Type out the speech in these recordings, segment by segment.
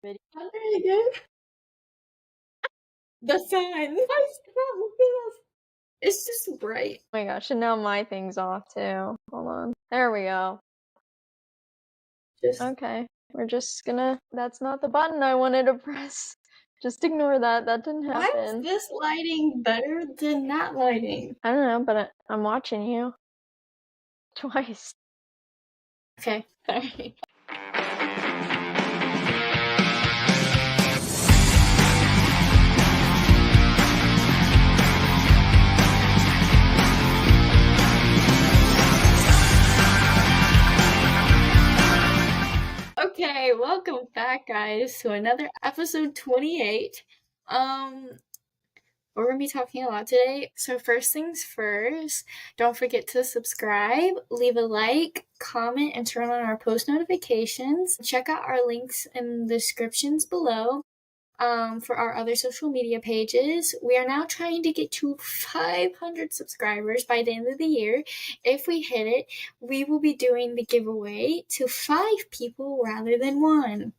Video. How did I get the sun? It's just bright. Oh my gosh, and now my thing's off too. Hold on. There we go. Just Okay. We're just gonna. That's not the button I wanted to press. Just ignore that. That didn't why is happen. this lighting better than that lighting? I don't know, but I'm watching you. Twice. Okay, sorry. Okay, welcome back, guys, to another episode 28. We're gonna be talking a lot today. So first things first, don't forget to subscribe, leave a like, comment, and turn on our post notifications. Check out our links in the descriptions below. For our other social media pages. We are now trying to get to 500 subscribers by the end of the year. If we hit it, we will be doing the giveaway to 5 people rather than 1.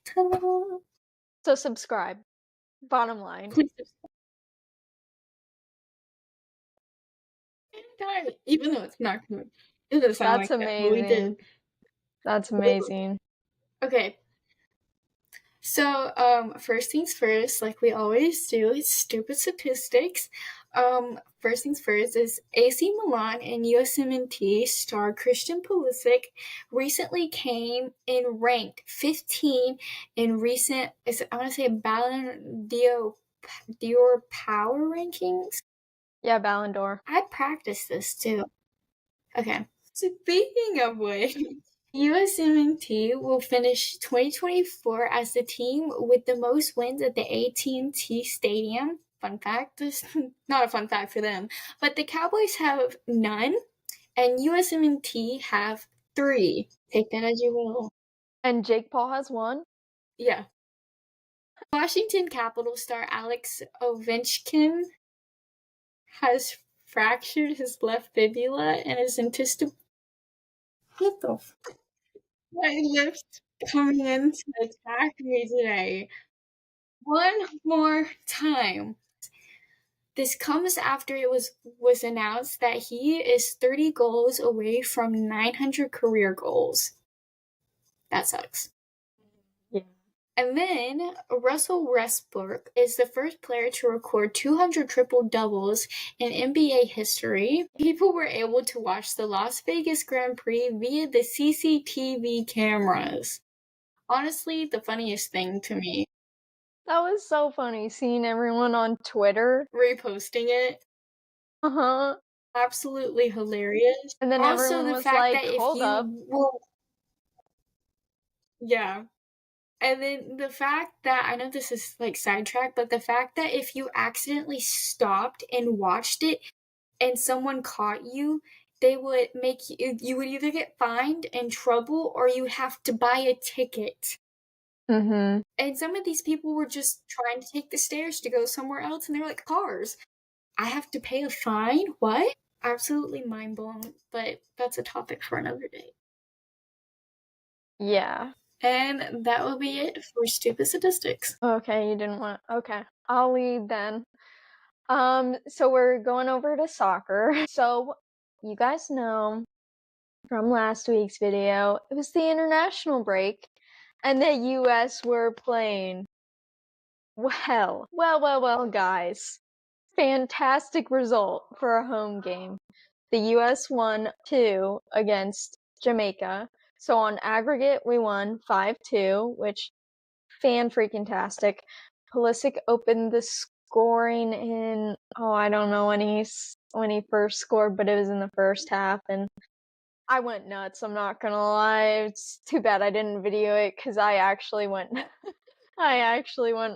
Ta-da! So subscribe. Bottom line. Please subscribe. Even though it's not good. It doesn't sound That's like that, but we did. amazing. That's amazing. Okay. So, first things first, like we always do, it's stupid statistics. First things first is AC Milan and USMNT star Christian Pulisic recently came in ranked 15 in recent, I want to say Ballon d'Or power rankings. Yeah, Ballon d'Or. I practiced this too. Okay. Speaking of which, USMNT will finish 2024 as the team with the most wins at the AT&T Stadium. Fun fact, this not a fun fact for them, but the Cowboys have none, and USMNT have 3. Take that as you will. And Jake Paul has 1? Yeah. Washington Capitals star Alex Ovechkin has fractured his left fibula and is anticipated. What the fuck? My lips coming in to attack me today. One more time. This comes after it was announced that he is 30 goals away from 900 career goals. That sucks. Yeah. And then Russell Westbrook is the first player to record 200 triple doubles in NBA history. People were able to watch the Las Vegas Grand Prix via the CCTV cameras. Honestly, the funniest thing to me. That was so funny seeing everyone on Twitter Reposting it. Uh-huh. Absolutely hilarious. And then Also, everyone the was fact like, that if hold you up. will. Yeah. And then the fact that, I know this is like sidetracked, but the fact that if you accidentally stopped and watched it and someone caught you, they would make you would either get fined, in trouble, or you have to buy a ticket. Mm-hmm. And some of these people were just trying to take the stairs to go somewhere else, and they were like, cars. I have to pay a fine? What? Absolutely mind blown, but that's a topic for another day. Yeah. And that will be it for stupid statistics. Okay, you didn't want. Okay, I'll lead then. So we're going over to soccer. So you guys know from last week's video, it was the international break, and the U.S. were playing. Well, guys. Fantastic result for a home game. The U.S. won 2 against Jamaica. So on aggregate, we won 5-2, which fan-freaking-tastic. Pulisic opened the scoring in, I don't know when he first scored, but it was in the first half, and I went nuts, I'm not gonna lie. It's too bad I didn't video it, because I actually went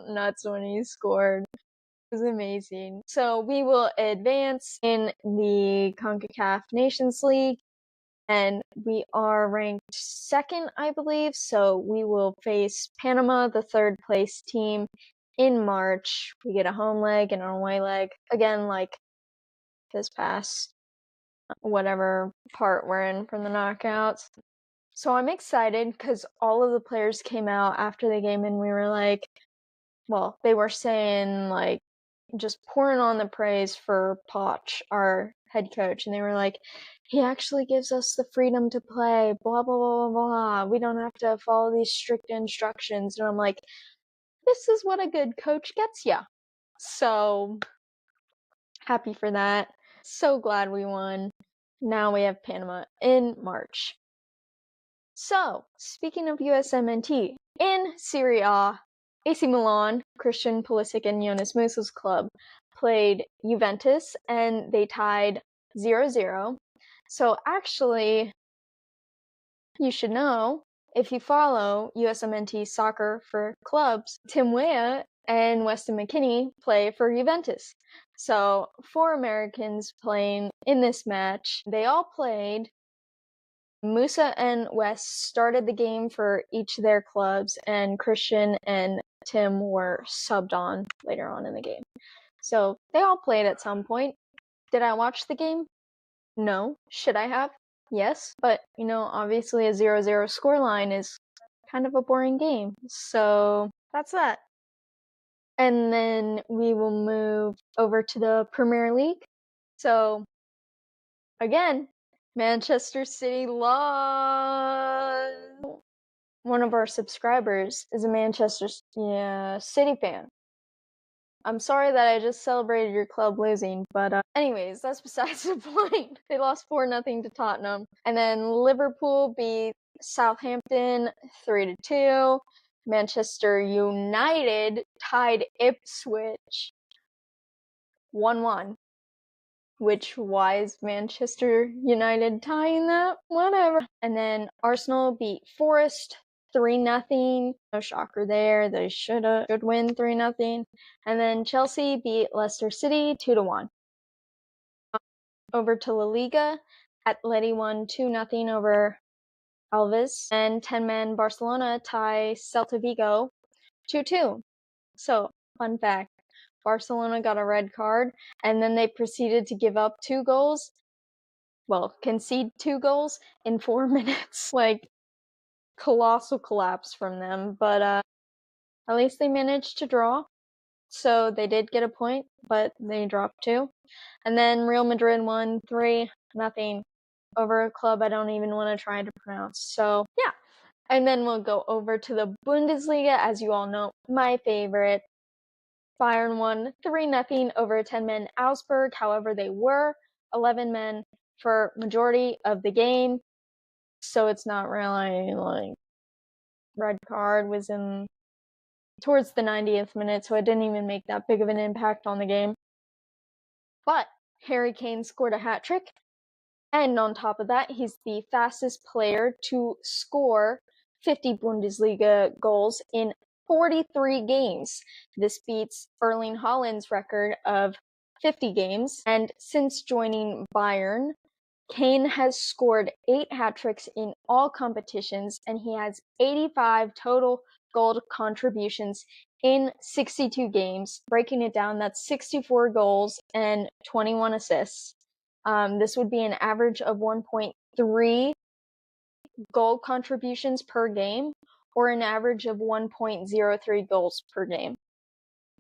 nuts when he scored. It was amazing. So we will advance in the CONCACAF Nations League, and we are ranked 2nd, I believe. So we will face Panama, the 3rd place team, in March. We get a home leg and an away leg. Again, like this past whatever part we're in from the knockouts. So I'm excited because all of the players came out after the game and we were like, well, they were saying like just pouring on the praise for Poch, our head coach, and they were like, he actually gives us the freedom to play, blah, blah, blah, blah, blah. We don't have to follow these strict instructions. And I'm like, this is what a good coach gets ya. So happy for that. So glad we won. Now we have Panama in March. So, speaking of USMNT, in Serie A, AC Milan, Christian Pulisic and Jonas Musa's club, played Juventus and they tied 0-0. So actually, you should know, if you follow USMNT soccer for clubs, Tim Weah and Weston McKennie play for Juventus. So 4 Americans playing in this match. They all played. Musa and Wes started the game for each of their clubs, and Christian and Tim were subbed on later on in the game. So they all played at some point. Did I watch the game? No. Should I have? Yes. But, obviously a 0-0 scoreline is kind of a boring game. So that's that. And then we will move over to the Premier League. So, again, Manchester City lost. One of our subscribers is a Manchester City fan. I'm sorry that I just celebrated your club losing, but anyways, that's besides the point. They lost 4-0 to Tottenham. And then Liverpool beat Southampton 3-2. Manchester United tied Ipswich 1-1. Which, why is Manchester United tying that? Whatever. And then Arsenal beat Forest 3-0. No shocker there. They should win 3-0. And then Chelsea beat Leicester City 2-1. Over to La Liga, Atleti won 2-0 over Alves. And 10-man Barcelona tie Celta Vigo 2-2. So, fun fact. Barcelona got a red card, and then they proceeded to give up 2 goals. Well, concede 2 goals in 4 minutes. Like, colossal collapse from them. But at least they managed to draw. So they did get a point, but they dropped 2. And then Real Madrid won 3-0 over a club I don't even want to try to pronounce. So, yeah. And then we'll go over to the Bundesliga, as you all know, my favorite. Bayern won 3-0 over 10-man Augsburg. However, they were 11 men for majority of the game. So it's not really like red card was in towards the 90th minute, so it didn't even make that big of an impact on the game. But Harry Kane scored a hat trick. And on top of that, he's the fastest player to score 50 Bundesliga goals in 43 games. This beats Erling Haaland's record of 50 games. And since joining Bayern, Kane has scored 8 hat tricks in all competitions, and he has 85 total goal contributions in 62 games. Breaking it down, that's 64 goals and 21 assists. This would be an average of 1.3 goal contributions per game, or an average of 1.03 goals per game.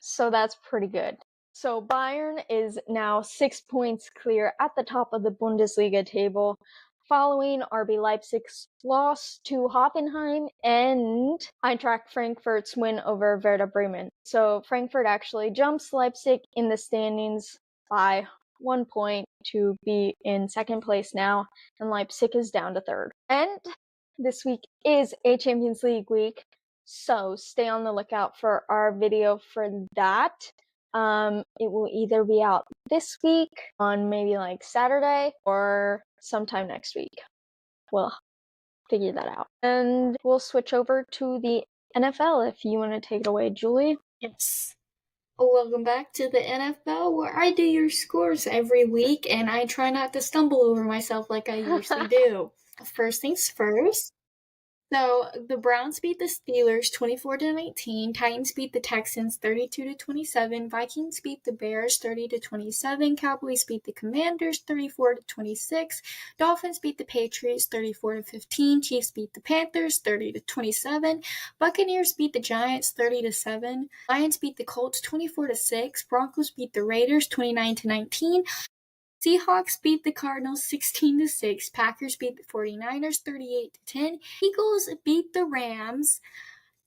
So that's pretty good. So Bayern is now 6 points clear at the top of the Bundesliga table, following RB Leipzig's loss to Hoffenheim and Eintracht Frankfurt's win over Werder Bremen. So Frankfurt actually jumps Leipzig in the standings by 1 point to be in second place now, and Leipzig is down to third. And this week is a Champions League week, so stay on the lookout for our video for that. It will either be out this week on maybe like Saturday or sometime next week. We'll figure that out. And we'll switch over to the NFL if you want to take it away, Julie. Yes. Welcome back to the NFL, where I do your scores every week, and I try not to stumble over myself like I usually do. First things first, So the Browns beat the Steelers 24-19. Titans beat the Texans 32-27. Vikings beat the Bears 30-27. Cowboys beat the Commanders 34-26. Dolphins beat the Patriots 34-15. Chiefs beat the Panthers 30-27. Buccaneers beat the Giants 30-7. Lions beat the Colts 24-6. Broncos beat the Raiders 29-19. Seahawks beat the Cardinals 16-6. Packers beat the 49ers 38-10. Eagles beat the Rams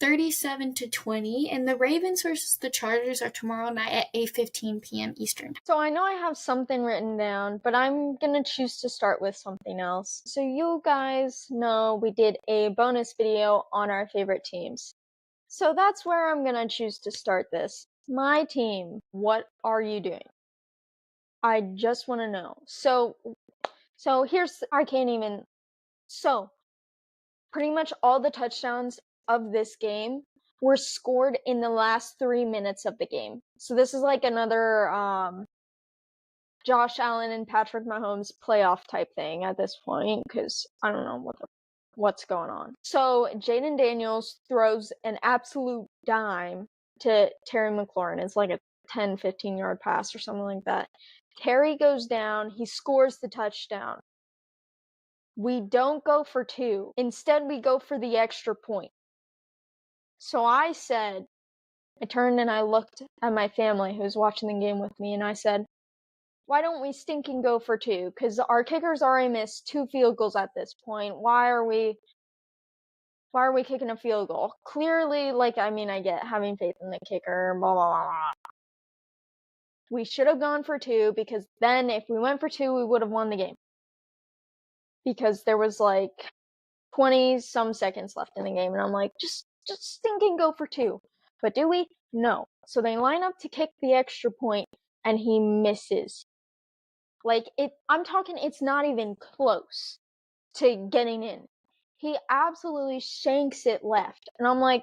37-20. And the Ravens versus the Chargers are tomorrow night at 8:15 p.m. Eastern. So I know I have something written down, but I'm gonna choose to start with something else. So you guys know we did a bonus video on our favorite teams. So that's where I'm gonna choose to start this. My team, what are you doing? I just want to know. So pretty much all the touchdowns of this game were scored in the last 3 minutes of the game. So this is like another Josh Allen and Patrick Mahomes playoff type thing at this point, because I don't know what's going on. So Jaden Daniels throws an absolute dime to Terry McLaurin. It's like a 10-15 yard pass or something like that. Terry goes down, he scores the touchdown. We don't go for 2. Instead, we go for the extra point. So I turned and I looked at my family who was watching the game with me, and I said, why don't we stinking go for 2? Because our kickers already missed 2 field goals at this point. Why are we kicking a field goal? Clearly, I get having faith in the kicker, blah, blah, blah, blah. We should have gone for 2, because then if we went for 2, we would have won the game. Because there was 20 some seconds left in the game, and I'm like, just stinking go for 2. But do we? No. So they line up to kick the extra point, and he misses. I'm talking, it's not even close to getting in. He absolutely shanks it left. And I'm I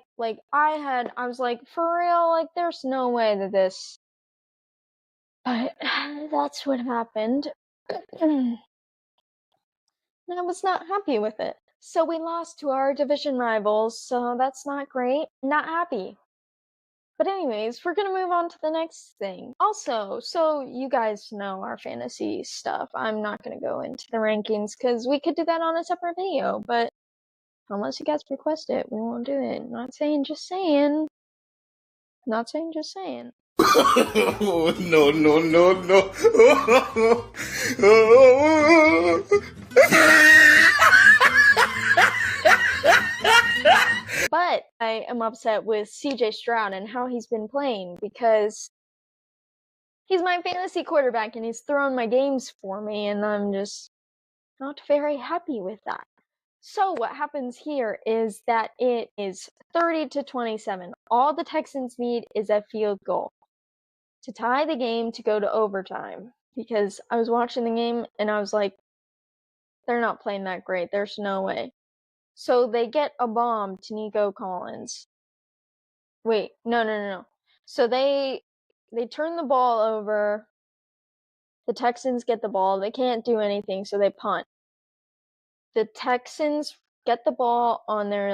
was like, for real, there's no way that this. But that's what happened. And I was not happy with it. So we lost to our division rivals, so that's not great. Not happy. But anyways, we're gonna move on to the next thing. Also, so you guys know our fantasy stuff. I'm not gonna go into the rankings, because we could do that on a separate video, but unless you guys request it, we won't do it. Not saying, just saying. Not saying, just saying. Oh, no, no, no, no. But I am upset with CJ Stroud and how he's been playing, because he's my fantasy quarterback and he's thrown my games for me, and I'm just not very happy with that. So what happens here is that it is 30-27. All the Texans need is a field goal to tie the game to go to overtime, because I was watching the game and I was like, they're not playing that great. There's no way. So they get a bomb to Nico Collins. Wait, no. So they turn the ball over. The Texans get the ball. They can't do anything, so they punt. The Texans get the ball on their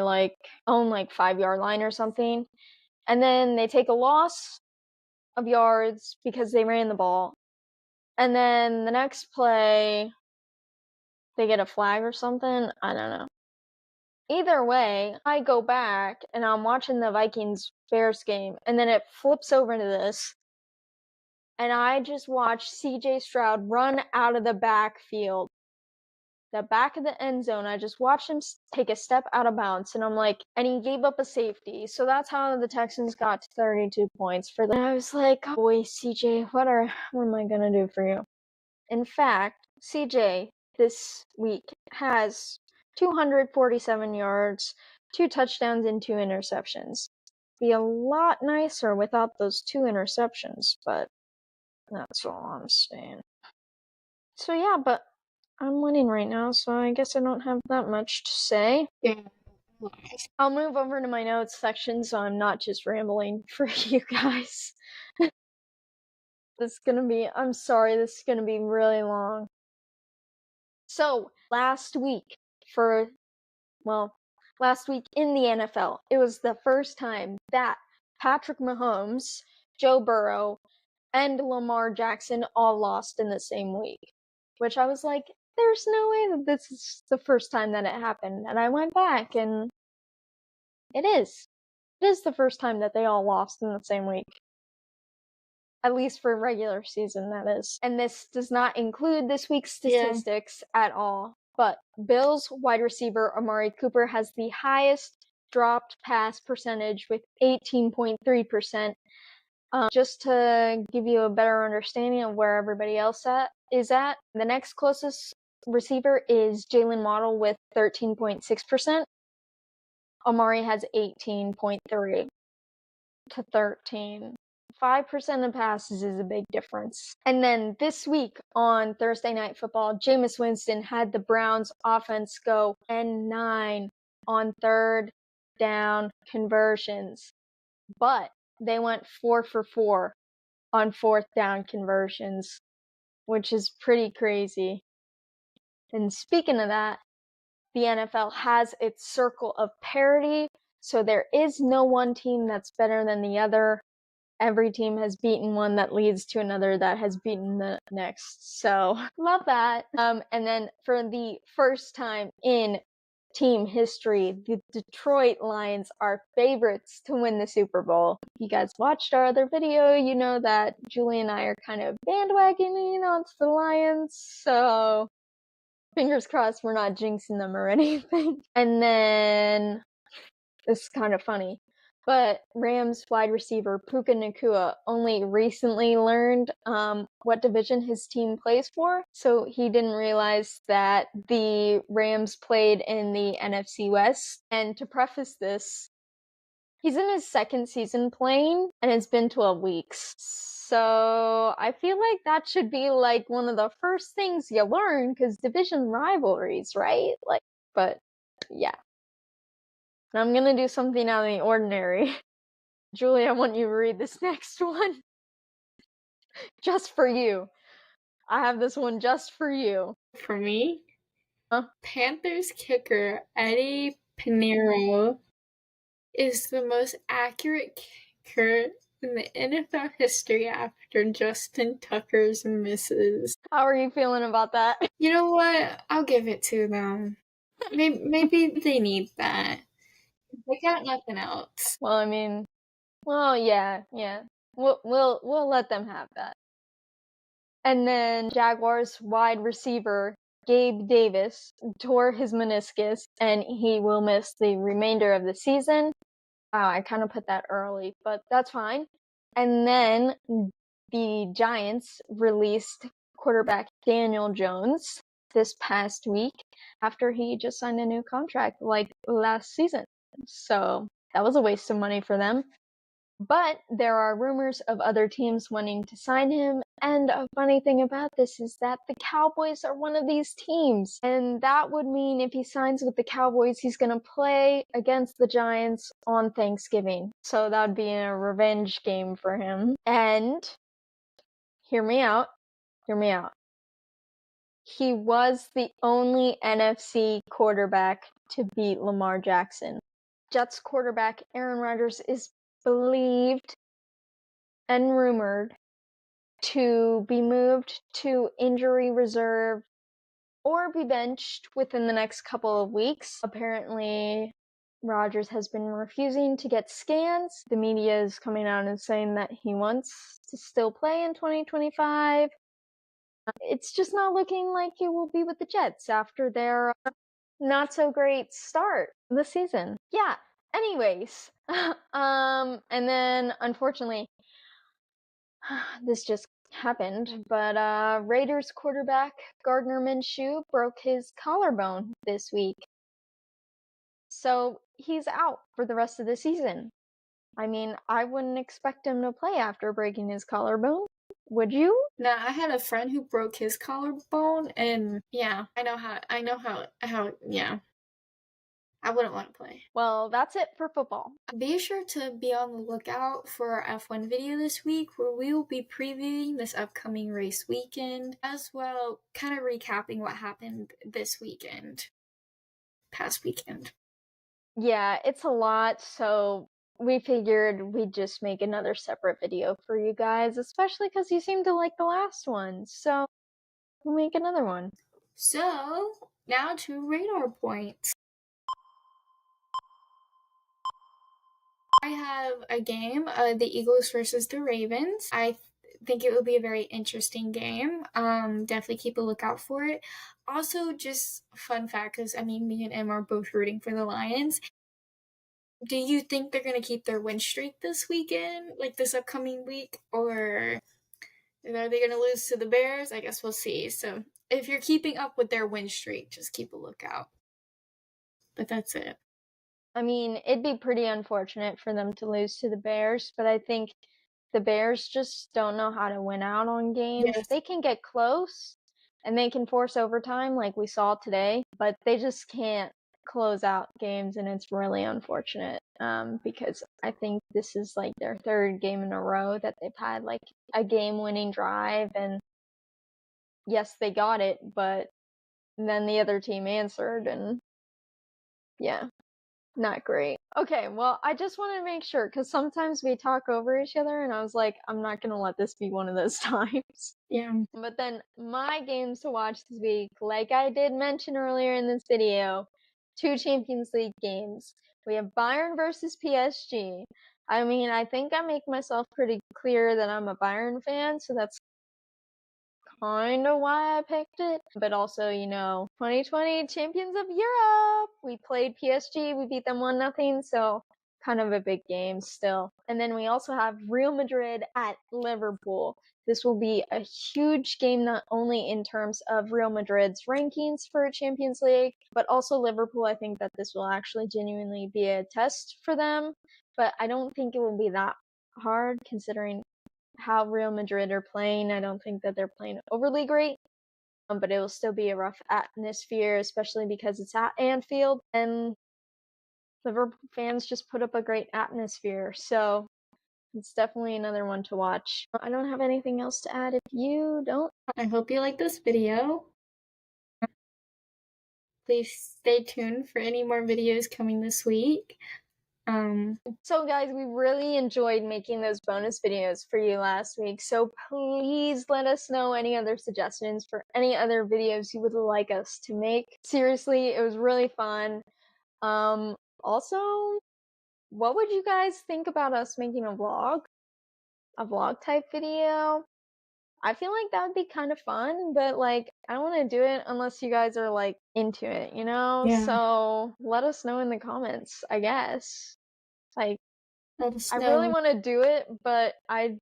own 5-yard line or something, and then they take a loss of yards because they ran the ball. And then the next play, they get a flag or something. I don't know. Either way, I go back and I'm watching the Vikings-Bears game, and then it flips over to this, and I just watch CJ Stroud run out of the backfield. The back of the end zone, I just watched him take a step out of bounds, and I'm like, and he gave up a safety. So that's how the Texans got to 32 points for that. I was like, oh boy, CJ, what am I gonna do for you? In fact, CJ this week has 247 yards, 2 touchdowns, and 2 interceptions. Be a lot nicer without those 2 interceptions, but that's all I'm saying. So yeah, but I'm winning right now, so I guess I don't have that much to say. Yeah. I'll move over to my notes section so I'm not just rambling for you guys. I'm sorry, this is gonna be really long. So, last week, last week in the NFL. It was the first time that Patrick Mahomes, Joe Burrow, and Lamar Jackson all lost in the same week. Which I was like, there's no way that this is the first time that it happened. And I went back and it is. It is the first time that they all lost in the same week. At least for regular season, that is. And this does not include this week's statistics at all. But Bills wide receiver Amari Cooper has the highest dropped pass percentage with 18.3%. Just to give you a better understanding of where everybody else is at, the next closest receiver is Jalen Waddle with 13.6%. Amari has 18.3 to 13. 5% of passes is a big difference. And then this week on Thursday Night Football, Jameis Winston had the Browns offense go N9 on third down conversions. But they went 4 for 4 on fourth down conversions, which is pretty crazy. And speaking of that, the NFL has its circle of parity, so there is no one team that's better than the other. Every team has beaten one that leads to another that has beaten the next. So, love that. And then for the first time in team history, the Detroit Lions are favorites to win the Super Bowl. If you guys watched our other video, you know that Julie and I are kind of bandwagoning onto the Lions. So, fingers crossed we're not jinxing them or anything. And then, this is kind of funny, but Rams wide receiver Puka Nacua only recently learned what division his team plays for, so he didn't realize that the Rams played in the NFC West. And to preface this, he's in his second season playing, and it's been 12 weeks. So I feel like that should be like one of the first things you learn, because division rivalries, right? Like, but yeah. And I'm gonna do something out of the ordinary. Julie, I want you to read this next one. Just for you. I have this one just for you. For me? Huh? Panthers kicker Eddie Pinheiro is the most accurate kicker in the NFL history after Justin Tucker's misses. How are you feeling about that? You know what? I'll give it to them. Maybe they need that. They got nothing else. Well, I mean, yeah. We'll let them have that. And then Jaguars wide receiver Gabe Davis tore his meniscus, and he will miss the remainder of the season. I kind of put that early, but that's fine. And then the Giants released quarterback Daniel Jones this past week after he just signed a new contract like last season. So that was a waste of money for them. But there are rumors of other teams wanting to sign him, and a funny thing about this is that the Cowboys are one of these teams, and that would mean if he signs with the Cowboys, he's going to play against the Giants on Thanksgiving. So that would be a revenge game for him. And hear me out. He was the only NFC quarterback to beat Lamar Jackson. Jets quarterback Aaron Rodgers is believed and rumored to be moved to injury reserve or be benched within the next couple of weeks. Apparently, Rodgers has been refusing to get scans. The media is coming out and saying that he wants to still play in 2025. It's just not looking like he will be with the Jets after their not so great start of the season. Yeah. Anyways, and then unfortunately, this just happened, but Raiders quarterback Gardner Minshew broke his collarbone this week. So he's out for the rest of the season. I mean, I wouldn't expect him to play after breaking his collarbone. Would you? No, I had a friend who broke his collarbone, and yeah, I know how, yeah. I wouldn't want to play. Well, that's it for football. Be sure to be on the lookout for our F1 video this week, where we will be previewing this upcoming race weekend, as well, kind of recapping what happened this weekend, past weekend. Yeah, it's a lot, so we figured we'd just make another separate video for you guys, especially because you seem to like the last one. So we'll make another one. So, now to radar points. I have a game, the Eagles versus the Ravens. I think it will be a very interesting game. Definitely keep a lookout for it. Also, just fun fact, because I mean, me and Em are both rooting for the Lions. Do you think they're gonna keep their win streak this weekend, like this upcoming week, or are they gonna lose to the Bears? I guess we'll see. So, if you're keeping up with their win streak, just keep a lookout. But that's it. I mean, it'd be pretty unfortunate for them to lose to the Bears, but I think the Bears just don't know how to win out on games. Yes. They can get close and they can force overtime like we saw today, but they just can't close out games, and it's really unfortunate because I think this is like their third game in a row that they've had like a game-winning drive, and yes, they got it, but then the other team answered, and yeah. Not great. Okay, well, I just want to make sure, because sometimes we talk over each other, and I was like, I'm not going to let this be one of those times. Yeah. But then, my games to watch this week, like I did mention earlier in this video, 2 Champions League games. We have Bayern versus PSG. I mean, I think I make myself pretty clear that I'm a Bayern fan, so that's kind of why I picked it. But also, 2020 champions of Europe. We played PSG. We beat them 1-0. So kind of a big game still. And then we also have Real Madrid at Liverpool. This will be a huge game, not only in terms of Real Madrid's rankings for Champions League, but also Liverpool. I think that this will actually genuinely be a test for them. But I don't think it will be that hard considering how Real Madrid are playing. I don't think that they're playing overly great, but it will still be a rough atmosphere, especially because it's at Anfield, and Liverpool fans just put up a great atmosphere, so it's definitely another one to watch. I don't have anything else to add if you don't. I hope you like this video. Please stay tuned for any more videos coming this week. So guys, we really enjoyed making those bonus videos for you last week, so please let us know any other suggestions for any other videos you would like us to make. Seriously, it was really fun. Also, what would you guys think about us making a vlog type video? I feel like that would be kind of fun, but like I don't want to do it unless you guys are like into it, Yeah. So let us know in the comments, I guess. Like, Let us I know. really want to do it, but I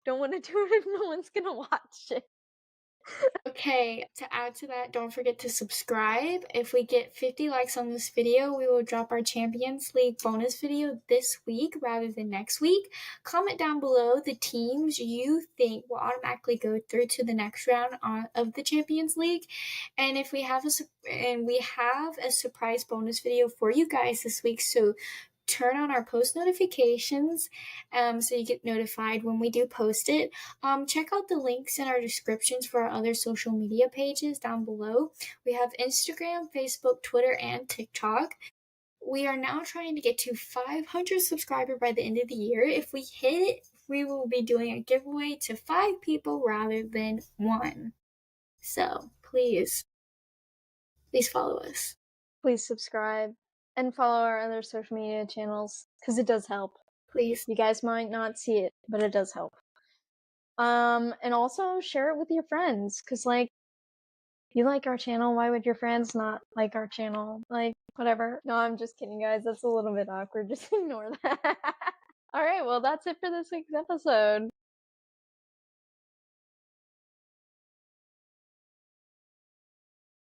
don't want to do it if no one's gonna watch it. Okay, to add to that, don't forget to subscribe. If we get 50 likes on this video, we will drop our Champions League bonus video this week rather than next week. Comment down below the teams you think will automatically go through to the next round of the Champions League. And if we have a surprise bonus video for you guys this week, so turn on our post notifications so you get notified when we do post it. Check out the links in our descriptions for our other social media pages down below. We have Instagram, Facebook, Twitter, and TikTok. We are now trying to get to 500 subscribers by the end of the year. If we hit it, we will be doing a giveaway to 5 people rather than 1. So please follow us. Please subscribe and follow our other social media channels, because it does help. Please. You guys might not see it, but it does help. And also share it with your friends, because like, if you like our channel, why would your friends not like our channel? Like, whatever. No, I'm just kidding, guys. That's a little bit awkward. Just ignore that. Alright, well, that's it for this week's episode.